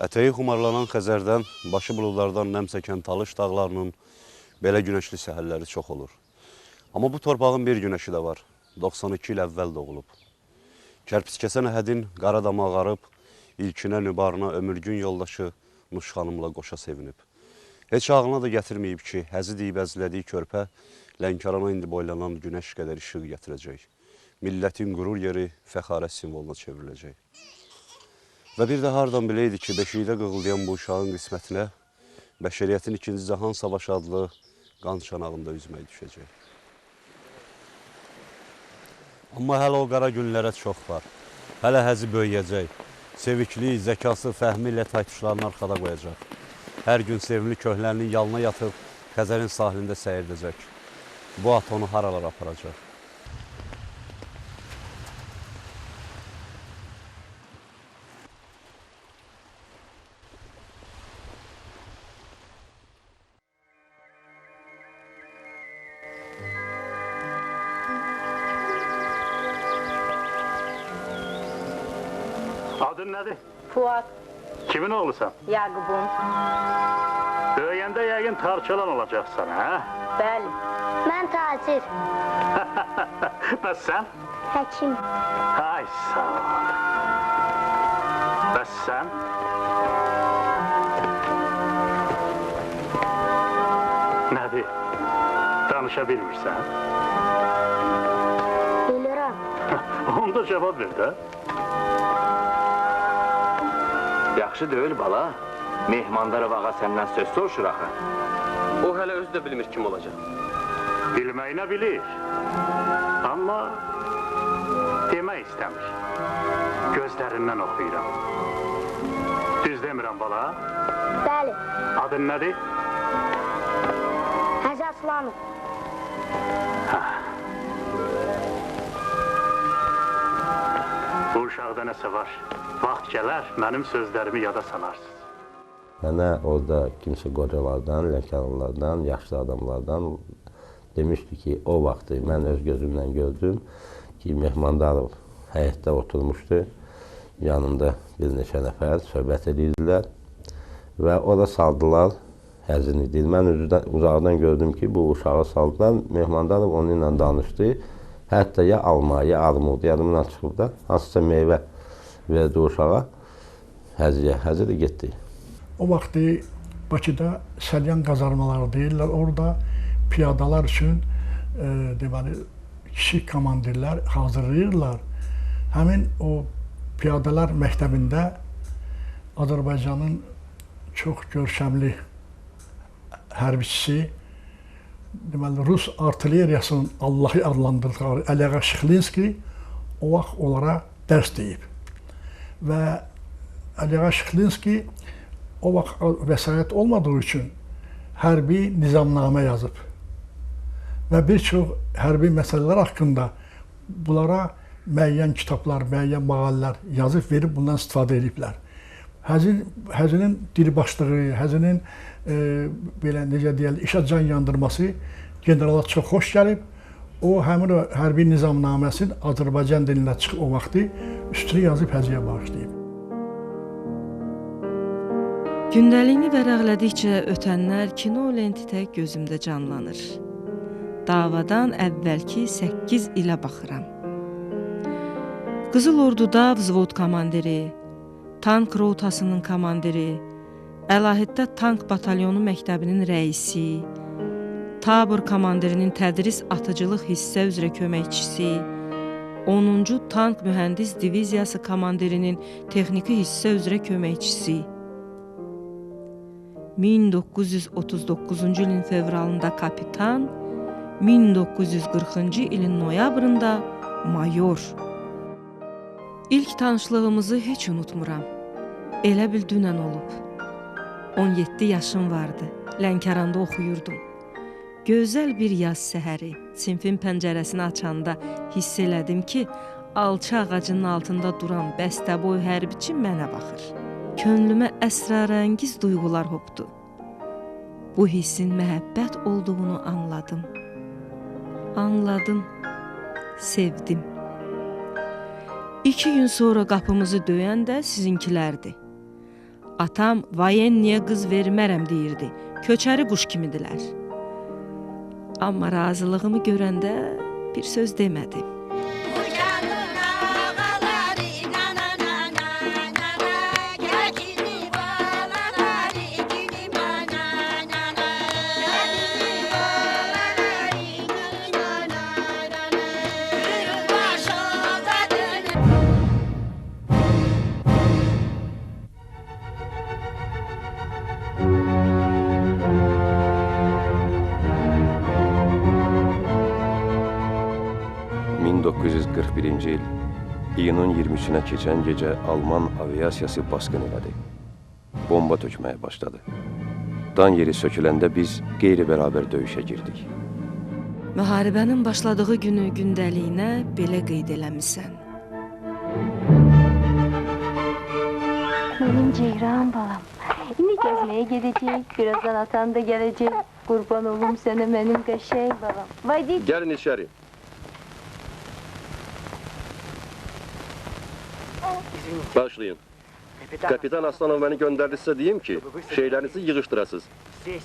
Ətəyi xumarlanan Xəzərdən, başı buludlardan nəm çəkən Talış dağlarının belə günəşli səhərləri çox olur. Amma bu torpağın bir günəşi də var, 92 il əvvəl doğulub. Kərpiskəsən əhədin qara dama ağarıb, ilkinə, nübarına ömürgün yoldaşı Nuş xanımla qoşa sevinib. Heç ağlına da gətirməyib ki, həzi deyib əzlədiyi körpə Lənkərana indi boylanan günəş qədər işıq gətirəcək. Millətin qürur yeri fəxarət simvoluna çevriləcək. Və bir də hardan biləydi ki, beşikdə qığıldayan bu uşağın qismətinə bəşəriyyətin 2-ci Cahan Savaşı adlı qan çanağında üzmək düşəcək. Amma hələ o qara günlərə çox var. Hələ həzi böyüyəcək. Sevikli, zəkası, fəhmi ilə taytuşlarını arxada qoyacaq. Hər gün sevimli köhləninin yalına yatıb Xəzərin sahilində səyir edəcək. Bu at onu haralara aparacaq. Adın nədir? Fuat, Kimin oğlusan? Yaqubun. Böyüyəndə yəqin tarçalan olacaqsan, hə? Bəli. Mən tacir. Bəs sən? Həkim. Ay, sağ ol. Bəs sən? Nədir? Danışa bilmirsən? Bilirəm. Onda cavab ver də. Yaxşı deyil bala. Mehmandarov ağa səndən söz soruşur axı. O hələ özü də bilmir kim olacaq. Bilməyinə bilir. Amma demək istəmir. Gözlərindən oxuyuram. Düz demirəm bala. Bəli. Adın nədir? Həzi Aslanov. Bu uşaqda nəsə var. Vaxt gələr, mənim sözlərimi yada salarsınız. Mənə orada kimsə qocalardan, lənkəranlardan, yaşlı adamlardan demişdi ki, o vaxtı mən öz gözümlə gördüm ki, Mehmandarov həyətdə oturmuşdu. Yanında bir neçə nəfər söhbət edirdilər və orada saldılar həzini deyil. Mən uzaqdan gördüm ki, bu uşağı saldılar. Mehmandarov onunla danışdı. Hətta ya alma, ya armud, yadımdan çıxıb da hansısa meyvə verdi uşağa. Həzi də getdi. O vaxtı Bakıda Səlyan qazarmaları deyirlər. Orada piyadalar üçün deməli, kiçik komandirlər hazırlayırlar. Həmin o piyadalar məktəbində Azərbaycanın çox görkəmli hərbiçisi, deməli, Rus artilleriyasının Allahı adlandırdıqları Əliyəğa Şıxlinski o vaxt onlara dərs deyib. Və Əliyəğa Şıxlinski o vaxt vəsayət olmadığı üçün hərbi nizamnamə yazıb. Və bir çox hərbi məsələlər haqqında bunlara müəyyən kitablar, müəyyən maqalələr yazıb verib bundan istifadə ediblər. Həzinin diribaşlığı, həzinin belə necə deyəli, işə can yandırması generala çox xoş gəlib. O, həmin o hərbi nizamnaməsini Azərbaycan dilində çıxıb o vaxtı üstünü yazıb həziyə bağışlayıb. Gündəliyini vərəqlədikcə ötənlər kino lentitə gözümdə canlanır. Davadan əvvəlki 8 ilə baxıram. Qızıl Orduda vзвод komandiri, tank rotasının komandiri, Əlahiddə tank batalyonu məktəbinin rəisi, Tabor komandirinin tədris atıcılıq hissə üzrə köməkçisi, 10-cu tank mühəndis diviziyası komandirinin texniki hissə üzrə köməkçisi, 1939-cu ilin fevralında kapitan, 1940-cı ilin noyabrında mayor. İlk tanışlığımızı heç unutmuram. Elə bil dünən olub. 17 yaşım vardı. Lənkəranda oxuyurdum. Gözəl bir yaz səhəri sinfin pəncərəsini açanda hiss elədim ki, alça ağacının altında duran bəstəboy hərbiçi mənə baxır. Könlümə əsrarəngiz duyğular hopdu. Bu hissin məhəbbət olduğunu anladım. Anladım, sevdim. 2 gün sonra qapımızı döyən də sizinkilərdi. Atam vayenniyə qız vermərəm deyirdi. Köçəri quş kimidilər. Amma razılığımı görəndə bir söz demədi. ...1941-ci il iyunun 23-nə keçən gecə Alman aviasiyası basqın elədi. Bomba tökməyə başladı. Dan yeri söküləndə biz qeyri-bərabər döyüşə girdik. Müharibənin başladığı günü gündəliyinə belə qeyd eləmisən. Benim Ceyran balam. Şimdi gezmeye gidecek, birazdan atan da gelecek. Kurban olum sana benim kaşey balam. Vay değil. Gəlin içəri. Başlayın. Kapitan Aslanov məni göndərdiysə deyim ki, şeylərinizi yığışdırasınız.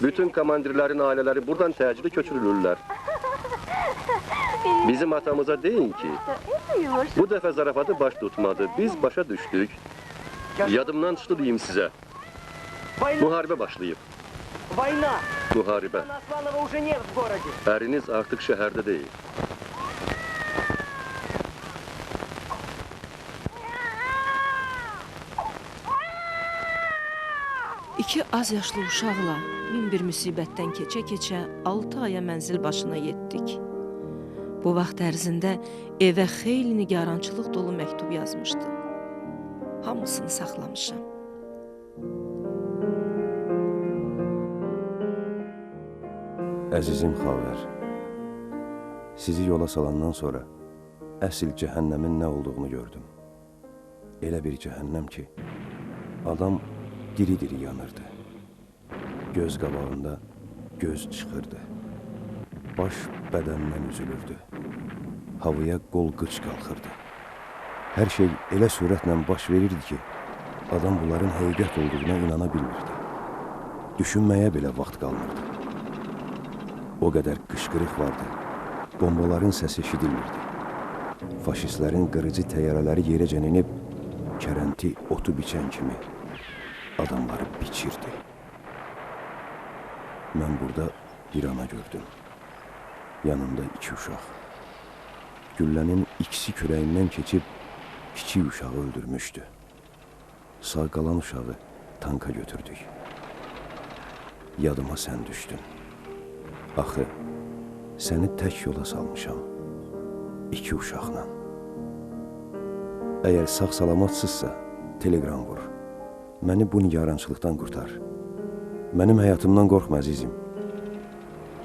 Bütün komandirlərin ailələri buradan təcili köçürülürlər. Bizim atamıza deyin ki, bu dəfə zarafatı baş tutmadı. Biz başa düşdük. Yadımdan çıxdı deyim sizə. Müharibə başlayıb. Müharibə. Əriniz artıq şəhərdə deyil. İki az yaşlı uşaqla min bir müsibətdən keçə-keçə 6 aya mənzil başına yetdik. Bu vaxt ərzində evə xeyli nigarançılıq dolu məktub yazmışdım. Hamısını saxlamışam. Əzizim Xavər, sizi yola salandan sonra əsl cəhənnəmin nə olduğunu gördüm. Elə bir cəhənnəm ki, adam diri-diri yanırdı. Göz qabağında göz çıxırdı. Baş bədəndən üzülürdü. Havaya qol qıç qalxırdı. Hər şey elə sürətlə baş verirdi ki, adam bunların həqiqət olduğuna inana bilmirdi. Düşünməyə belə vaxt qalmırdı. O qədər qışqırıq vardı. Bombaların səsi eşidilmirdi. Faşistlərin qırıcı təyyarələri yerəcən inib, kərənti otu biçən kimi adamları biçirdi. Mən burada bir ana gördüm. Yanımda 2 uşaq. Güllənin ikisi kürəyindən keçib kiçik uşağı öldürmüşdü. Sağ qalan uşağı tanka götürdük. Yadıma sən düşdün. Axı, səni tək yola salmışam. 2 uşaqla. Əgər sağ-salamatsızsa, telegram vur. Məni bu nigarançılıqdan qurtar. Mənim həyatımdan qorxma, əzizim.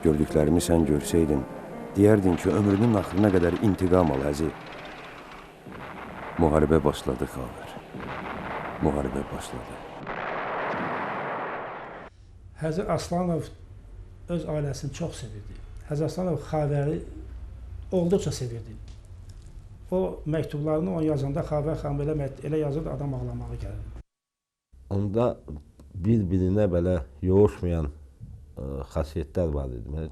Gördüklərimi sən görsəydin, deyərdin ki, ömrünün axırına qədər intiqam al, əzi. Müharibə başladı, Xavər. Müharibə başladı. Həzir Aslanov öz ailəsini çox sevirdi. Həzir Aslanov Xavəri olduqca sevirdi. O məktublarını onu yazanda Xavər xanım elə yazırdı, adam ağlamağa gəlirdi. Onda bir-birinə belə yoğuşmayan xasiyyətlər var idi. Yəni,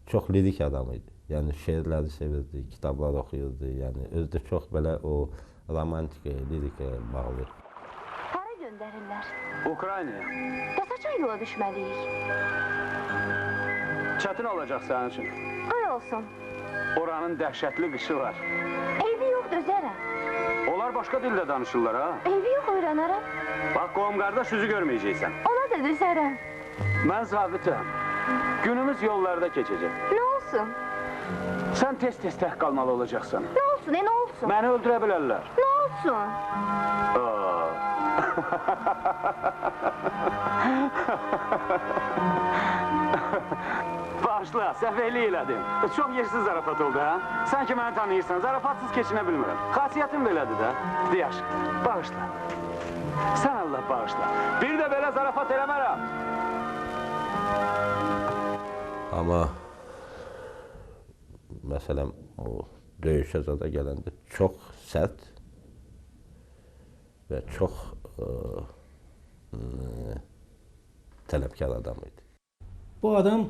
çox lirik adam idi. Yəni, şeirləri sevirdi, kitablar oxuyurdu. Yəni, özdə çox belə o romantikaya, lirikaya bağlı. Hara göndərirlər? Ukraynaya. Bəs açan yola düşməliyik? Çətin olacaq sənin üçün. Ay olsun. Oranın dəhşətli qışı var. Eybi yox, dözərəm. Onlar başqa dildə danışırlar, ha? Eybi yox, öyrənərəm. Bax, qohum qardaş üzü görməyəcəksən. Ona da dözərəm. Mən zabitəm. Günümüz yollarda keçəcək. Nə olsun? Sən tez-tez tək qalmalı olacaqsan. Nə olsun, nə olsun? Məni öldürə bilərlər. Nə olsun? Bağışla, səfəhlik elədim. Çox yersiz zarafat oldu, ha? Sanki məni tanıyırsan, zarafatsız keçinə bilmirəm. Xasiyyətim belədir də. Yaxşı, bağışla. Sən Allah bağışla. Bir də belə zarafat eləmərəm. Amma məsələn, o döyüşə zada gələndə çox sərt və çox tələbkar adam idi. Bu adam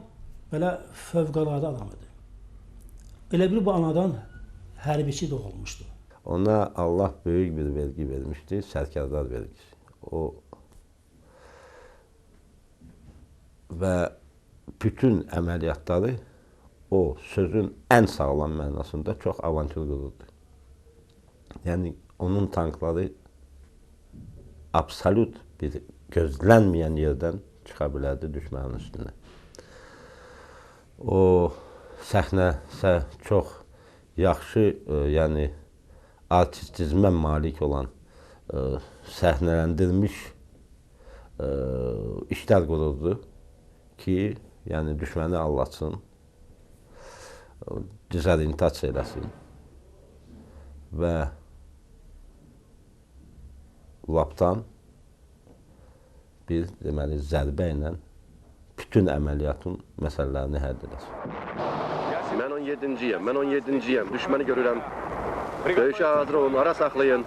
belə fövqəladə adam idi. Elə bir bu anadan hərbiçi doğulmuşdu. Ona Allah böyük bir vergi vermişdi, sərkərdar vergisi. O və bütün əməliyyatları o sözün ən sağlam mənasında çox avantür qururdu. Yəni onun tankları absolut bir gözlənməyən yerdən çıxa bilərdi düşmənin üstünə. O səhnəsə çox yaxşı, yəni artistizmə malik olan səhnələndirilmiş işlər qururdu ki, yəni düşməni allatsın, dezorientasiya eləsin və lapdan bir deməli zərbə ilə bütün əməliyyatın məsələlərini həll eləsin. Mən 17-ciyəm, mən 17-ciyəm. Düşməni görürəm. Döyüşə hazır olun, ara saxlayın.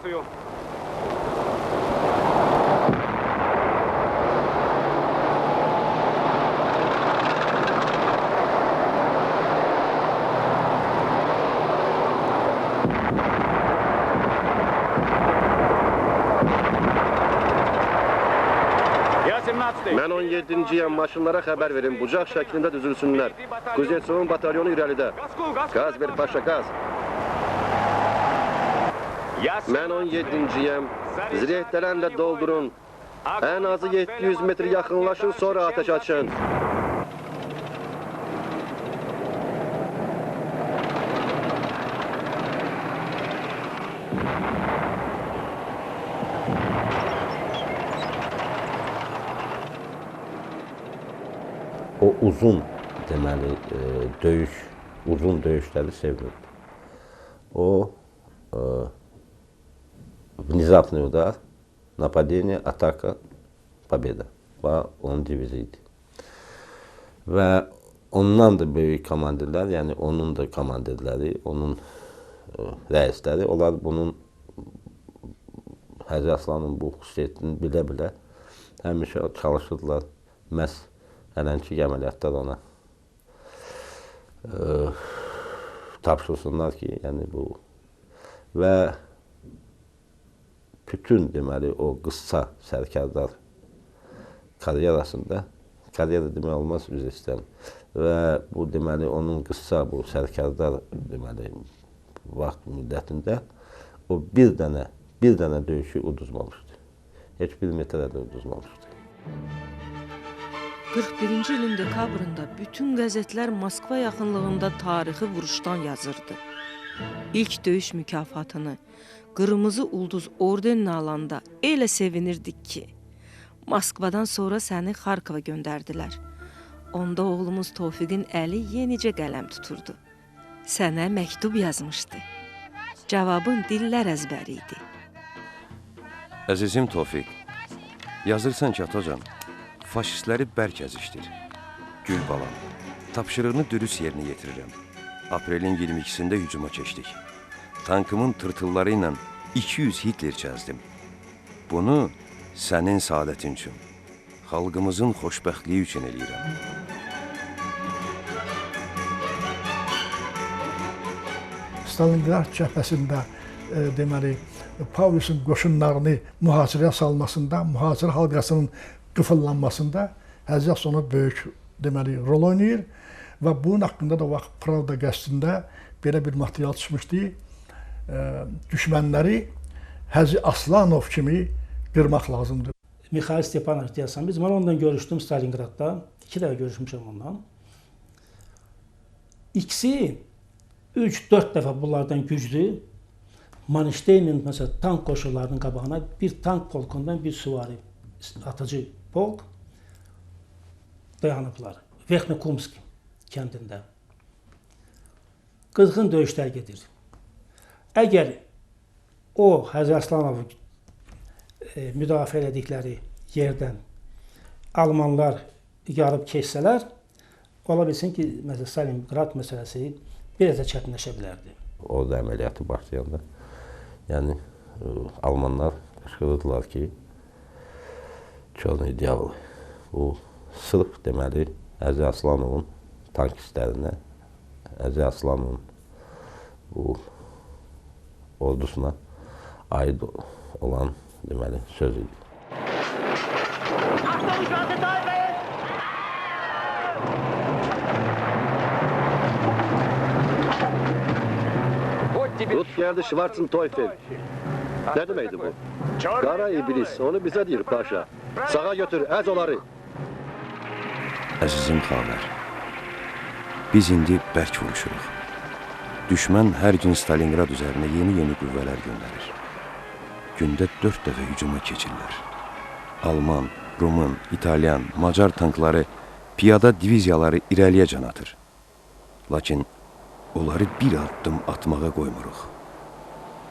Mən 17-ciyəm, maşınlara xəbər verin, bucaq şəklində düzülsünlər. Kuznetsovun batalyonu irəlidə. Qaz ver, paşa, qaz. Mən 17-ciyəm, zirehlərlə doldurun. Ən azı 700 metr yaxınlaşın, sonra ateş açın. O uzun deməli döyüş, uzun döyüşləri sevirdi. O внезапный удар, нападение, атака, победа. Və onun devizi idi. Və ondan da böyük komandirlər, yəni onun da komandirləri, onun rəisləri, onlar bunun Hacı Aslanın bu xüsusiyyətini bilə-bilə həmişə çalışırdılar məhz hələnki əməliyyatlar ona tapşırsınlar ki, yəni bu və bütün deməli o qısa sərkərdar karyerasında, karyera demək olmaz üzr istəyirəm və bu deməli onun qısa bu sərkərdar deməli vaxt müddətində o bir dənə döyüşü uduzmamışdı. Heç bir metrə də uduzmamışdı. 41-ci ilin dekabrında bütün qəzetlər Moskva yaxınlığında tarixi vuruşdan yazırdı. İlk döyüş mükafatını Qırmızı Ulduz ordenini alanda elə sevinirdik ki, Moskvadan sonra səni Xarkova göndərdilər. Onda oğlumuz Tofiqin əli yenicə qələm tuturdu. Sənə məktub yazmışdı. Cavabın dillər əzbəri idi. Əzizim Tofiq, yazırsan ki, atacan, faşistləri bərk əzişdir. Gül balam, tapşırığını dürüst yerinə yetirirəm. Aprelin 22-sində hücuma keçdik. Tankımın tırtılları ilə 200 Hitler çəzdim. Bunu sənin saadətin üçün, xalqımızın xoşbəxtliyi üçün eləyirəm. Stalingrad cəbhəsində deməli Pavlovun qoşunlarını mühasirəyə salmasında, mühasirə halqasının qıfıllanmasında Hacı Aslanov böyük deməli rol oynayır və bunun haqqında da vaxt Pravda qəzetində belə bir material çıxmışdı. Düşmənləri Hacı Aslanov kimi qırmaq lazımdır. Mikhail Stepanov deyəsən, mən onunla görüşdüm Stalingradda. 2 dəfə görüşmüşəm ondan. İkisi 3-4 dəfə bunlardan güclü. Manişteynin məsələn tank qoşullarının qabağına bir tank polkundan bir süvari atıcı polk dayanıblar. Verkhneykumsk kəndində. Qızğın döyüşlər gedir. Əgər o Hacı Aslanovu müdafiə edildikləri yerdən Almanlar yarıb keçsələr, ola bilsin ki, məsələn, Stalingrad məsələsi biraz da çətinləşə bilərdi. Orada əməliyyatı başlayanda, yəni Almanlar qışqırdılar ki, Çorny Diavol. Bu sırf deməli Əzi Aslanovun tankistlərinə, Əzi Aslanovun bu ordusuna aid olan deməli söz idi. Rut geldi Schwarzenteufel. Ne demeydi bu? Kara iblis, onu bize deyir paşa. Sağa götür, ez onları. Əzizim xavər, biz indi bərk vuruşuruq. Düşmən hər gün Stalingrad üzərinə yeni qüvvələr göndərir. Gündə 4 dəfə hücuma keçirlər. Alman, Rumun, İtalyan, Macar tankları, piyada diviziyaları irəliyə can atır. Lakin onları bir addım atmağa qoymuruq.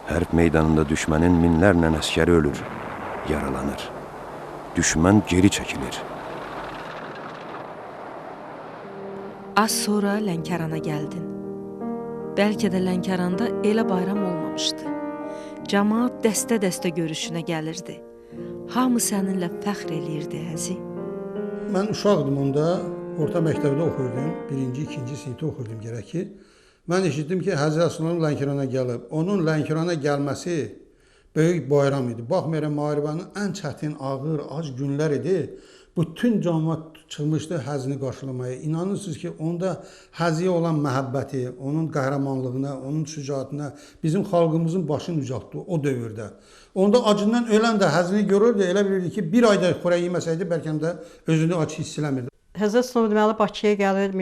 Hərb meydanında düşmənin minlərlə əskəri ölür, yaralanır. Düşmən geri çəkilir. Az sonra Lənkərana gəldin. Bəlkə də Lənkəranda elə bayram olmamışdı. Cəmaat dəstə-dəstə görüşünə gəlirdi. Hamı səninlə fəxr eləyirdi, Əzi. Mən uşaqdım onda, orta məktəbdə oxuyordum. 1-ci, 2-ci sinifdə oxuyordum gərək ki. Mən eşitdim ki, Həzrət Aslanın Lənkərana gəlib. Onun Lənkərana gəlməsi böyük bayram idi. Baxmayaraq müharibənin ən çətin, ağır, ac günlər idi. Bütün cəmaət çıxmışdı həzini qarşılamaya. İnanırsınız ki, onda həziyə olan məhəbbəti, onun qəhrəmanlığına, onun şücaatına bizim xalqımızın başını ucaltdı o dövrdə. Onda acından ölən də həzini görürdü, elə bilirdi ki, bir ayda xörək yeməsəydi, bəlkə də özünü ac hiss eləmirdi. Həzrət Aslanov deməli Bakıya gəlir,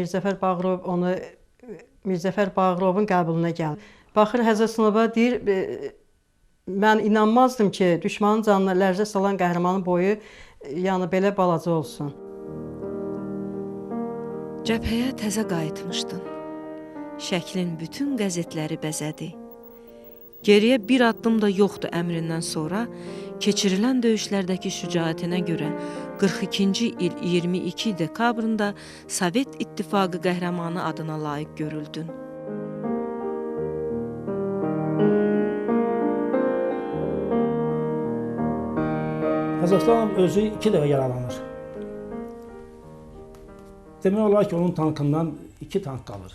Mirzəfər Bağırovun qəbuluna gəlir. Baxır Həzrət Aslanova deyir, mən inanmazdım ki, düşmanın canına lərzə salan qəhrəmanın boyu yəni belə balaca olsun. Cəbhəyə təzə qayıtmışdın. Şəklin bütün qəzetləri bəzədi. Geriyə bir addım da yoxdur əmrindən sonra keçirilən döyüşlərdəki şücaətinə görə 42-ci il 22 dekabrında Sovet İttifaqı qəhrəmanı adına layiq görüldün. Həzrət Aslanov özü 2 dəfə yaralanır. Demək olar ki, onun tankından 2 tank qalır.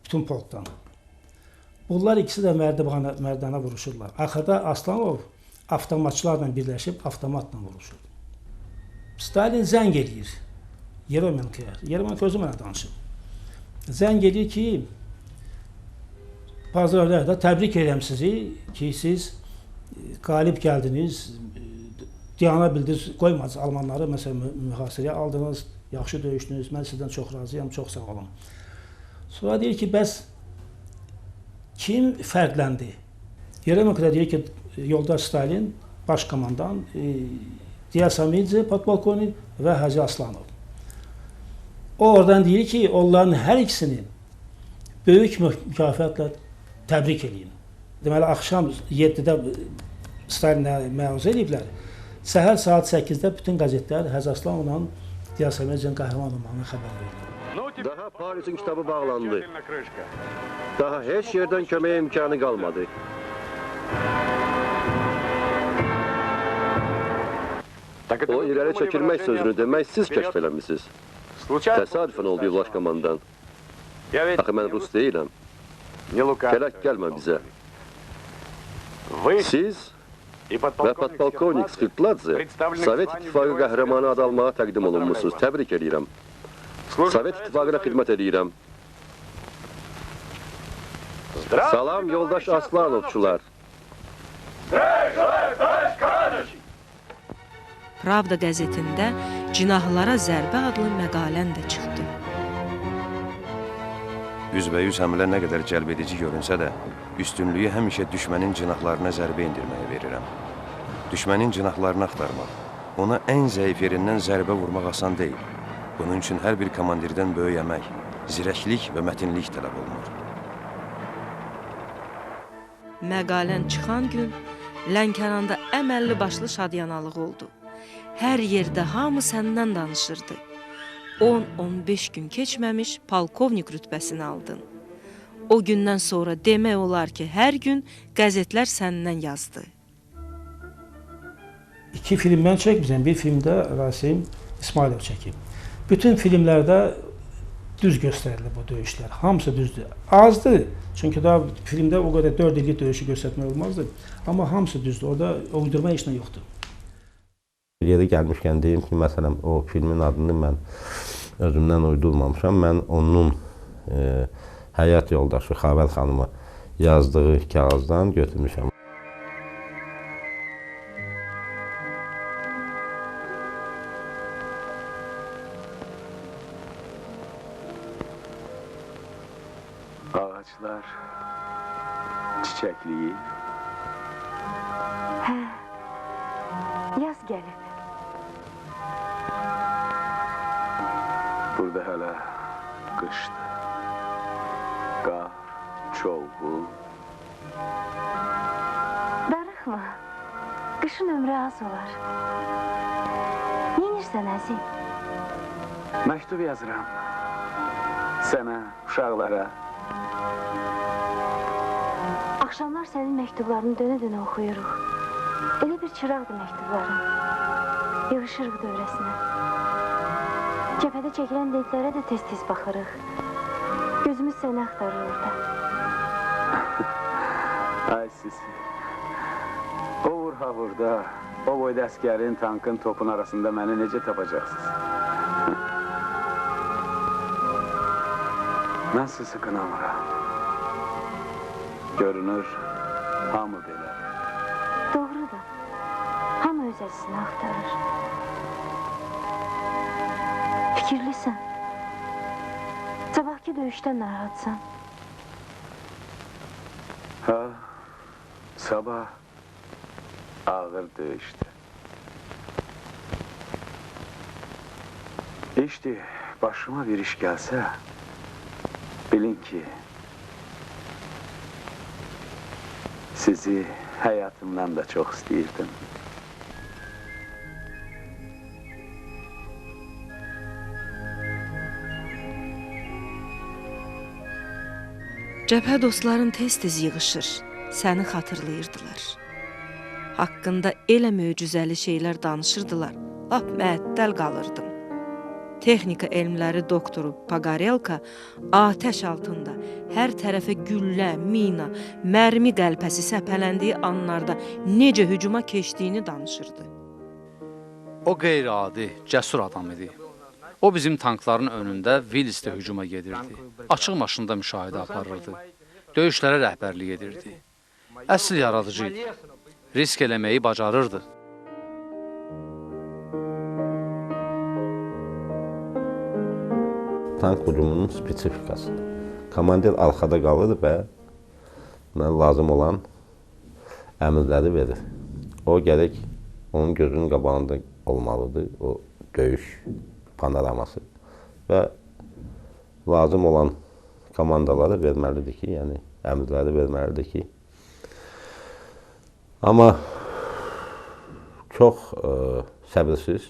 Bütün polkdan. Bunlar ikisi də mərdana vuruşurlar. Axırda Aslanov avtomatçılarla birləşib avtomatla vuruşur. Stalin zəng eləyir Yeremenkaya. Yeremenko özü mənə danışır. Zəng eləyir ki, Bazarlarda təbrik edirəm sizi ki, siz qalib gəldiniz, diyana bildiniz, qoymadınız almanları məsələn mühasirəyə aldınız, yaxşı döyüşdünüz, mən sizdən çox razıyam, çox sağ olun. Sonra deyir ki, bəs kim fərqləndi? Yeremenko deyir ki, yoldaş Stalin, baş komandan, Diyasamidze, podpolkovnik və Hacı Aslanov. O oradan deyir ki, onların hər ikisini böyük mükafatla təbrik edin. Deməli, axşam 7-də Stalinə məruzə ediblər. Səhər saat 8-də bütün qəzetlər Həzrət Aslanovla Diyasamidze'nin qəhrəman olmağını xəbər verir. Daha Parisin kitabı bağlandı. Daha heç yerdən köməyə imkanı qalmadı. O irəli çəkilmək sözünü demək siz kəşf eləmişsiniz. Təsadüfən oldu yoldaş komandan. Axı mən Rus deyiləm. Kələk gəlmə bizə. Siz və podpolkovnik Skirtladze Sovet İttifaqı qəhrəmanı adı almağa təqdim olunmuşsunuz. Təbrik edirəm. Sovet İttifaqına xidmət edirəm. Salam yoldaş Aslanovçular. Pravda qəzetində Cinahlara zərbə adlı məqalən də çıxdı. Üzbəyüz həmlə nə qədər cəlb edici görünsə də, üstünlüyü həmişə düşmənin cinahlarına zərbə indirməyə verirəm. Düşmənin cinahlarını axtarmaq, ona ən zəif yerindən zərbə vurmaq asan deyil. Bunun üçün hər bir komandirdən böyük əmək, zirəklik və mətinlik tələb olunur. Məqalən çıxan gün Lənkəranda əməlli başlı şadyanalıq oldu. Hər yerdə hamı səndən danışırdı. 10-15 gün keçməmiş polkovnik rütbəsini aldın. O gündən sonra demək olar ki, hər gün qəzetlər səndən yazdı. 2 film mən çəkmişəm, bir filmdə Rasim İsmailov çəkib. Bütün filmlərdə düz göstərilir bu döyüşlər. Hamısı düzdür. Azdır. Çünki daha filmdə o qədər 4 illik döyüşü göstərmək olmazdı. Amma hamısı düzdür. Orada uydurma heç nə yoxdur. Yeri gəlmişkən deyim ki, məsələn, o filmin adını mən özümdən uydurmamışam. Mən onun həyat yoldaşı Xavər xanıma yazdığı kağızdan götürmüşəm. Ağaçlar çiçəkliyir. Hə, yaz gəlib. Burada hələ qışdır. Qar, çovğun. Darıxma, qışın ömrü az olar. Neyinirsən əzim? Məktub yazıram. Sənə, uşaqlara. Axşamlar sənin məktublarını dönə-dönə oxuyuruq. Elə bir çıraqdır məktubların. Yığışırıq dövrəsinə. Cəbhədə çəkilən lentlərə də tez-tez baxırıq. Gözümüz səni axtarır orada. Ay sisi. O vurha burada, o boyda əskərin, tankın, topun arasında məni necə tapacaqsınız? Mən sizi qınamıram. Görünür, hamı belə. Doğrudur. Hamı öz əzizini axtarır. Fikirlisən. Sabahki döyüşdən narahatsan. Ha, sabah ağır döyüşdü. İşte başıma bir iş gelse, bilin ki sizi hayatımdan da çok istəyirdim. Cəbhə dostların tez-tez yığışır, səni xatırlayırdılar. Haqqında elə möcüzəli şeylər danışırdılar, lap məəttəl qalırdım. Texnika elmləri doktoru Paqarelka atəş altında hər tərəfə güllə, mina, mərmi qəlpəsi səpələndiyi anlarda necə hücuma keçdiyini danışırdı. O qeyri-adi, cəsur adam idi. O bizim tankların önündə Willisdə hücuma gedirdi. Açıq maşında müşahidə aparırdı. Döyüşlərə rəhbərlik edirdi. Əsl yaradıcı idi. Risk eləməyi bacarırdı. Tank hücumunun spesifikası. Komandir arxada qalır və mənə lazım olan əmrləri verir. O gərək onun gözünün qabağında olmalıdır, o döyüş panoraması və lazım olan komandaları verməlidir ki, yəni əmrləri verməlidir ki. Amma çox səbirsiz,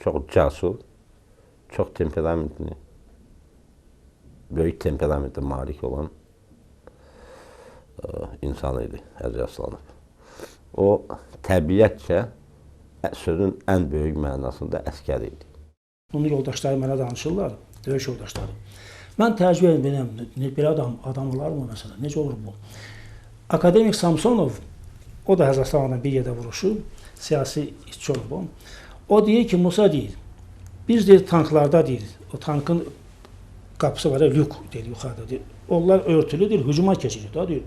çox cəsur, çox temperamentli, böyük temperamentə malik olan insan idi Hacı Aslanov. O təbiətcə sözün ən böyük mənasında əskər idi. Onun yoldaşları mənə danışırlar, döyüş yoldaşları. Mən təəccüb edirəm, belə adam olar mı məsələn, necə olur bu? Akademik Samsonov, o da Hacı Aslanovla bir yerdə vuruşub, siyasi işçi olub. O deyir ki, Musa deyir, biz deyir tanklarda deyir, o tankın qapısı var ya, lük deyir, yuxarıda deyir. Onlar örtülü deyir, hücuma keçirir da deyir.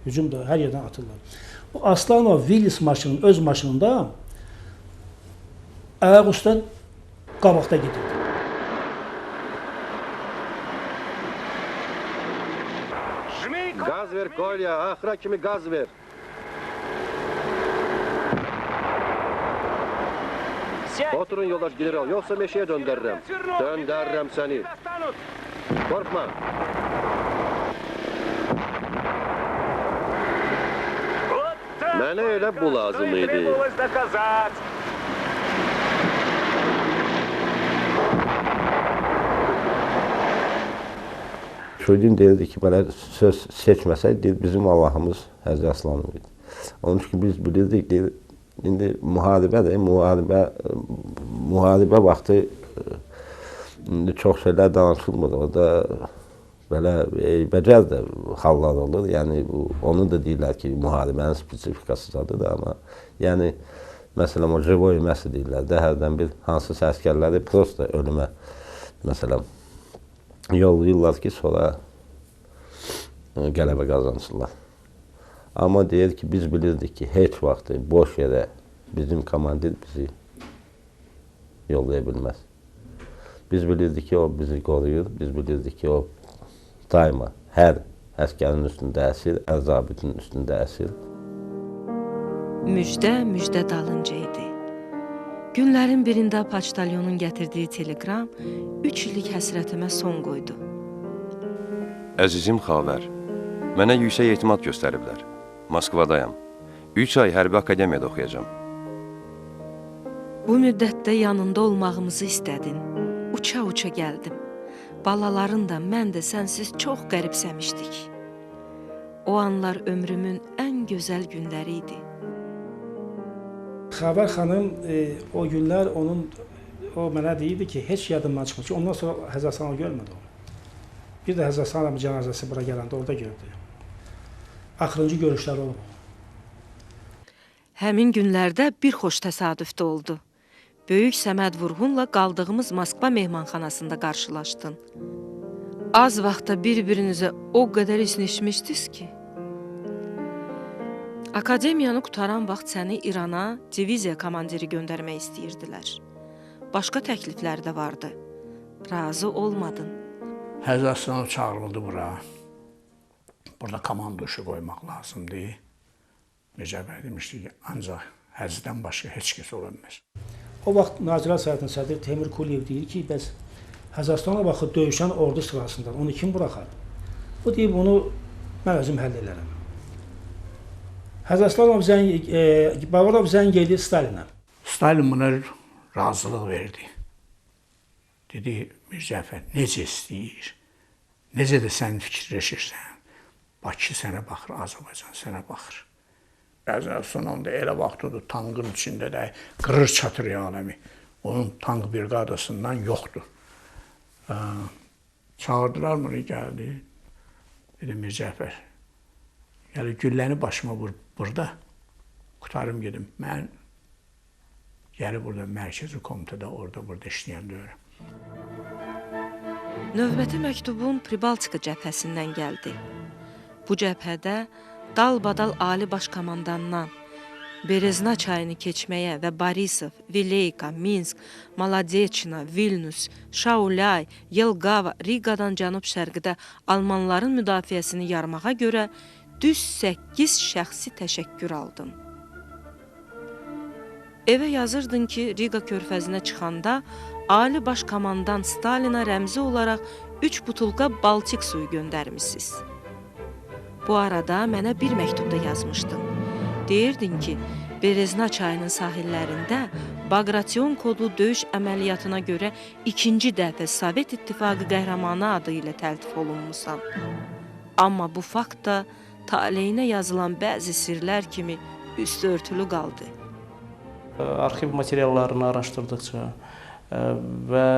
Hücum da hər yerdən atırlar. O Aslanov Willis maşının, öz maşınında ayaq üstə qabaqda gedirdi. Gaz ver Kolya, axıra kimi gaz ver. Oturun yoldaş general, yoxsa meşəyə döndərirəm. Döndərirəm səni. Qorxma. Mənə elə bu lazım idi. Şuydin deyirdi ki, belə söz seçməsək, bizim Allahımız Hacı Aslanov idi. Onun üçün biz bilirdik, deyir, indi müharibədir. Müharibə vaxtı indi çox şeylər danışılmır. Orada belə eybəcər də hallar olur. Yəni onu da deyirlər ki, müharibənin spesifikasıdır da, amma yəni məsələn o живой məsəl deyirlər də, hərdən bir hansısa əsgərləri prosta ölümə məsələn yollayırlar ki, sonra qələbə qazansınlar. Amma deyir ki, biz bilirdik ki, heç vaxt boş yerə bizim komandir bizi yollaya bilməz. Biz bilirdik ki, o bizi qoruyur, biz bilirdik ki, o daima hər əskərin üstündə əsir, hər zabitin üstündə əsir. Müjdə dalınca idi. Günlərin birində poçtalyonun gətirdiyi telegram 3 illik həsrətimə son qoydu. Əzizim Xavər, mənə yüksək etimad göstəriblər. Moskvadayam. 3 ay hərbi akademiyada oxuyacam. Bu müddətdə yanında olmağımızı istədin. Uça-uça gəldim. Balaların da, mən də sənsiz çox qəribsəmişdik. O anlar ömrümün ən gözəl günləri idi. Xavər xanım o günlər o mənə deyirdi ki, heç yadımdan çıxmır ki, ondan sonra Həzərxanov görmədi onu. Bir də Həzərxanov cənazəsi bura gələndə orada gördü. Axırıncı görüşlər olub. Həmin günlərdə bir xoş təsadüf də oldu. Böyük Səməd Vurğunla qaldığımız Moskva mehmanxanasında qarşılaşdın. Az vaxtda bir-birinizə o qədər isnişmişdiniz ki. Akademiyanı qutaran vaxt səni İrana diviziya komandiri göndərmək istəyirdilər. Başqa təkliflər də vardı. Razı olmadın. Həzərxanov çağırıldı bura. Burada komando işi qoymaq lazımdır. Necə bəy demişdi ki, ancaq həzdən başqa heç kəs ola bilməz. O vaxt Nazirlər Səhiyatının sədri Temur Kuliyev deyir ki, bəs Həzərxanova baxı döyüşən ordu sırasından onu kim buraxar? O deyib, onu mən özüm həll edərəm. Bavarov zəng edir Stalinə. Stalin buna razılıq verdi. Dedi, Mircəfər, necə istəyir? Necə də sən fikirləşirsən? Bakı sənə baxır, Azərbaycan sənə baxır. Həzərxanov da elə vaxtıdır, tankın içində də qırır çatır aləmi. Onun tank briqadasından yoxdur. Çağırdılar bunu, gəldi. Dedi, Mircəfər, yəni gülləni başıma vur burada, qutarım gedim. Mən gəli burada mərkəzi komitədə orada işləyən deyirəm. Növbəti məktubun Pribaltika cəbhəsindən gəldi. Bu cəbhədə dalbadal Ali Başkomandandan Berezna çayını keçməyə və Borisov, Vileyka, Minsk, Maladeçina, Vilnus, Şaulyay, Yelgava, Rigadan cənub-şərqidə Almanların müdafiəsini yarmağa görə düz 8 şəxsi təşəkkür aldın. Evə yazırdın ki, Riga körfəzinə çıxanda Ali Başkomandan Stalina rəmzi olaraq 3 butulka Baltik suyu göndərmişsiniz. Bu arada mənə bir məktubda yazmışdın. Deyirdin ki, Berezna çayının sahillərində Bagration kodlu döyüş əməliyyatına görə 2-ci dəfə Sovet İttifaqı qəhrəmanı adı ilə təltif olunmusan. Amma bu fakt da taleyinə yazılan bəzi sirlər kimi üstü örtülü qaldı. Arxiv materiallarını araşdırdıqca və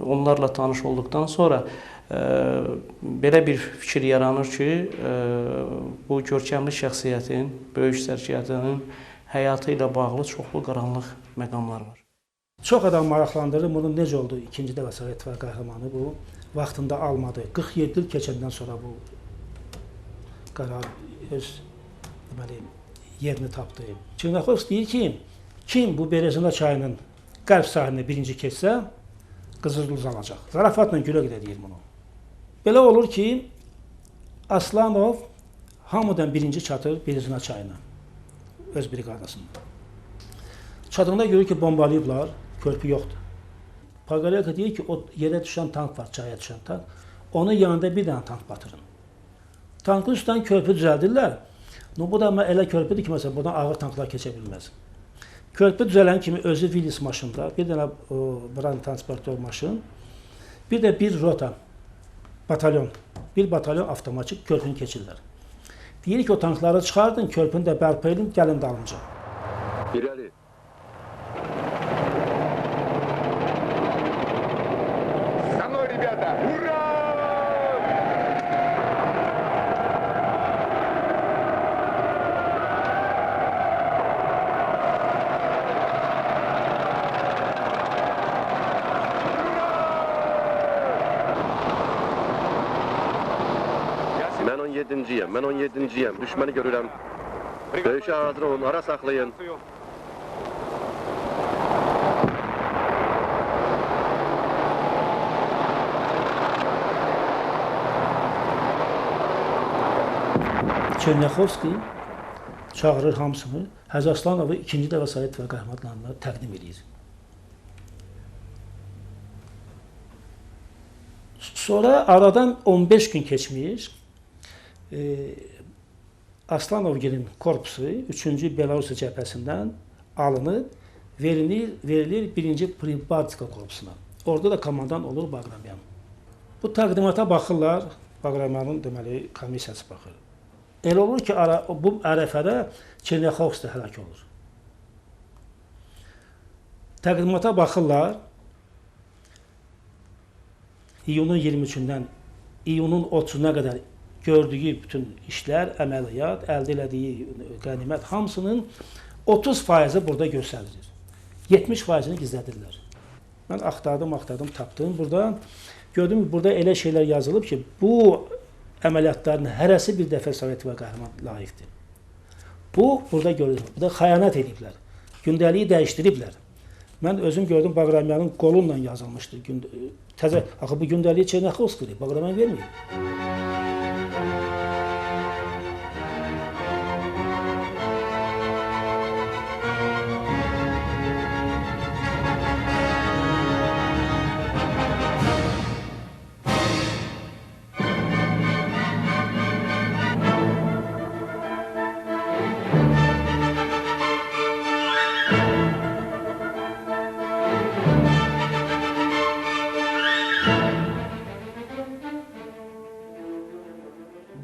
onlarla tanış olduqdan sonra belə bir fikir yaranır ki, bu görkəmli şəxsiyyətin, böyük sərkərdənin həyatı ilə bağlı çoxlu qaranlıq məqamlar var. Çox adam maraqlandırır, bunun necə oldu? İkinci dəfə Sovet İttifaqı qəhrəmanı bu vaxtında almadı. 47 il keçəndən sonra bu qərar öz yerini tapdı. Çirnaxovs deyir ki, kim bu Berezina çayının qərb sahilinə birinci keçsə, qızıl uluz alacaq. Zarafatla gülə-gülə deyir bunu. Belə olur ki, Aslanov hamıdan birinci çatır Berezina çayına, öz briqadasında. Çatığında görür ki, bombalayıblar, körpü yoxdur. Pagaleyka deyir ki, o yerə düşən tank var, çaya düşən tank. Onun yanında bir dənə tank batırın. Tankın üstündən körpü düzəldirlər. Bu da elə körpüdür ki, məsələn, buradan ağır tanklar keçə bilməz. Körpü düzələn kimi özü Vilis maşında, bir dənə buranın transportör maşın, bir də bir rota, batalyon, bir batalyon avtomatik körpünü keçirlər. Deyir ki, o tankları çıxardın, körpünü də bərpa edin, gəlin dalınca. Mən 17-ciyəm, mən 17-ciyəm. Düşməni görürəm. Döyüşə hazır olun, ara saxlayın. Çernyakhovski çağırır hamısını, Hacı Aslanovu ikinci dəfə Sovet və qəhrəmanlarına təqdim edir. Sonra aradan 15 gün keçmiş, Aslanovgilin korpusu 3-cü Belarusiya cəbhəsindən alınıb, verilir 1-ci Pribaltika korpusuna. Orada da komandan olur Baqramyan. Bu təqdimata baxırlar, Baqramyanın deməli komissiyası baxır. Elə olur ki, bu ərəfədə Çernyakhovski həlak olur. Təqdimata baxırlar, iyunun 23-dən iyunun 30-una qədər gördüyü bütün işlər, əməliyyat, əldə elədiyi qənimət hamısının 30%-i burada göstərilir. 70%-ni gizlədirlər. Mən axtardım, tapdım. Burada gördüm ki, burada elə şeylər yazılıb ki, bu əməliyyatların hərəsi bir dəfə Sovet və qəhrəman layiqdir. Bu, burada görülür. Burada xəyanət ediblər. Gündəliyi dəyişdiriblər. Mən özüm gördüm, Baqramyanın qolunla yazılmışdı. Axı bu gündəliyi Çernyakhovskidir, Baqramyan verməyib.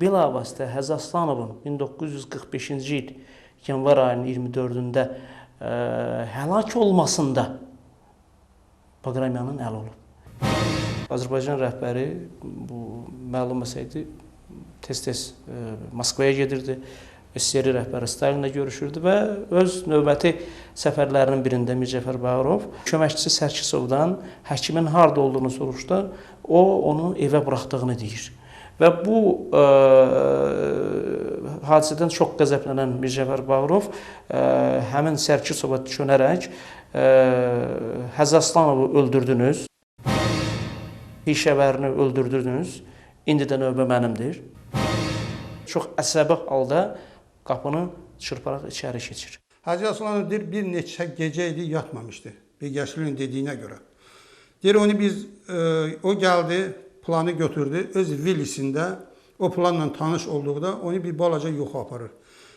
Bilavasitə Hacı Aslanovun 1945-ci il yanvar ayının 24-də həlak olmasında Baqramyanın əli olub. Azərbaycan rəhbəri bu məlum məsələydi, tez-tez Moskvaya gedirdi, SSR rəhbəri Stalinlə görüşürdü və öz növbəti səfərlərinin birində Mircəfər Bağırov köməkçisi Sərkisovdan həkimin harda olduğunu soruşdu, o onu evə buraxdığını deyir. Və bu hadisədən çox qəzəblənən Mircəfər Bağırov həmin Sərkisova düşönərək Hacı Aslanovu öldürdünüz, pişəvərini öldürdünüz, indi də növbə mənimdir. Çox əsəbi halda qapını çırparaq içəri keçir. Hacı Aslanov deyir, bir neçə gecə idi yatmamışdı, Bilgəçilinin dediyinə görə. Deyir, o gəldi, planı götürdü, öz villisində o planla tanış olduqda onu bir balaca yoxa aparır.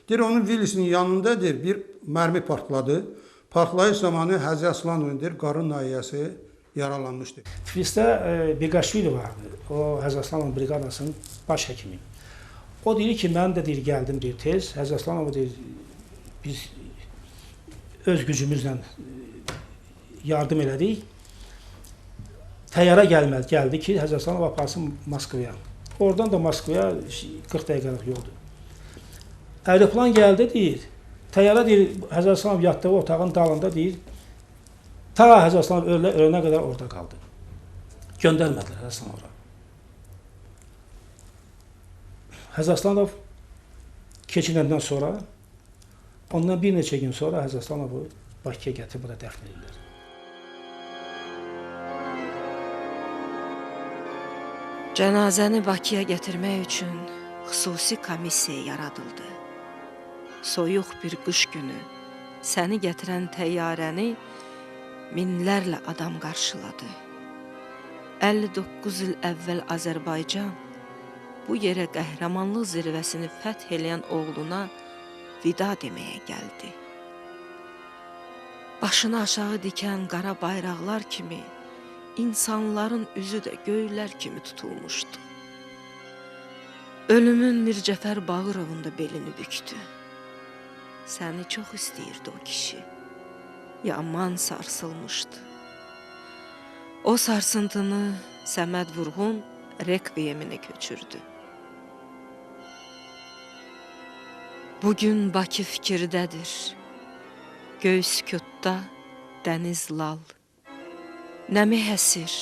Deyir, onun villisinin yanında deyir, bir mərmi partladı. Partlayış zamanı Hacı Aslanovun deyir, qarın nahiyəsi yaralanmışdı. Tiflisdə Biqaşvili vardı, o Hacı Aslanov briqadasının baş həkimi. O deyir ki, mən də deyir, gəldim deyir, tez. Hacı Aslanov deyir, biz öz gücümüzlə yardım elədik. Təyyarə gəldi ki, Hacı Aslanov aparsın Moskvaya. Oradan da Moskvaya 40 dəqiqəlik yoldur. Aeroplan gəldi, deyir. Təyyarə deyir, Hacı Aslanov yatdığı otağın dalında deyir. Ta Hacı Aslanov ölənə qədər orada qaldı. Göndərmədilər Hacı Aslanova. Hacı Aslanov keçinəndən sonra, ondan bir neçə gün sonra Hacı Aslanovu Bakıya gətirib burada dəfn edirlər. Cənazəni Bakıya gətirmək üçün xüsusi komissiya yaradıldı. Soyuq bir qış günü səni gətirən təyyarəni minlərlə adam qarşıladı. 59 il əvvəl Azərbaycan bu yerə qəhrəmanlıq zirvəsini fəth eləyən oğluna vida deməyə gəldi. Başını aşağı dikən qara bayraqlar kimi İnsanların üzü də göylər kimi tutulmuşdu. Ölümün Mircəfər Bağırovun da belini büktü. Səni çox istəyirdi o kişi. Yaman sarsılmışdı. O sarsıntını Səməd Vurğun rekviyemini köçürdü. Bugün Bakı fikirdədir, göy sükutda dəniz lal. Nəmi həsir,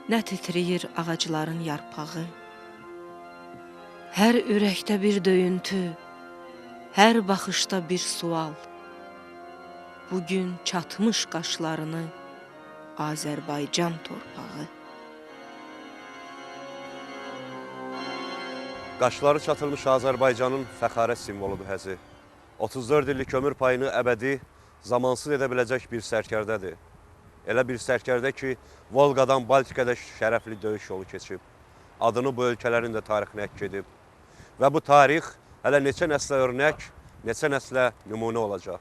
nə titriyir ağacların yarpağı. Hər ürəkdə bir döyüntü, hər baxışda bir sual. Bugün çatmış qaşlarını Azərbaycan torpağı. Qaşları çatılmış Azərbaycanın fəxarət simvoludur həzi. 34 illik ömür payını əbədi, zamansız edə biləcək bir sərkərdədir. Elə bir sərkərdə ki, Volqadan Baltikada şərəfli döyüş yolu keçib. Adını bu ölkələrin də tarixinə həkk edib. Və bu tarix hələ neçə nəslə örnək, neçə nəslə nümunə olacaq.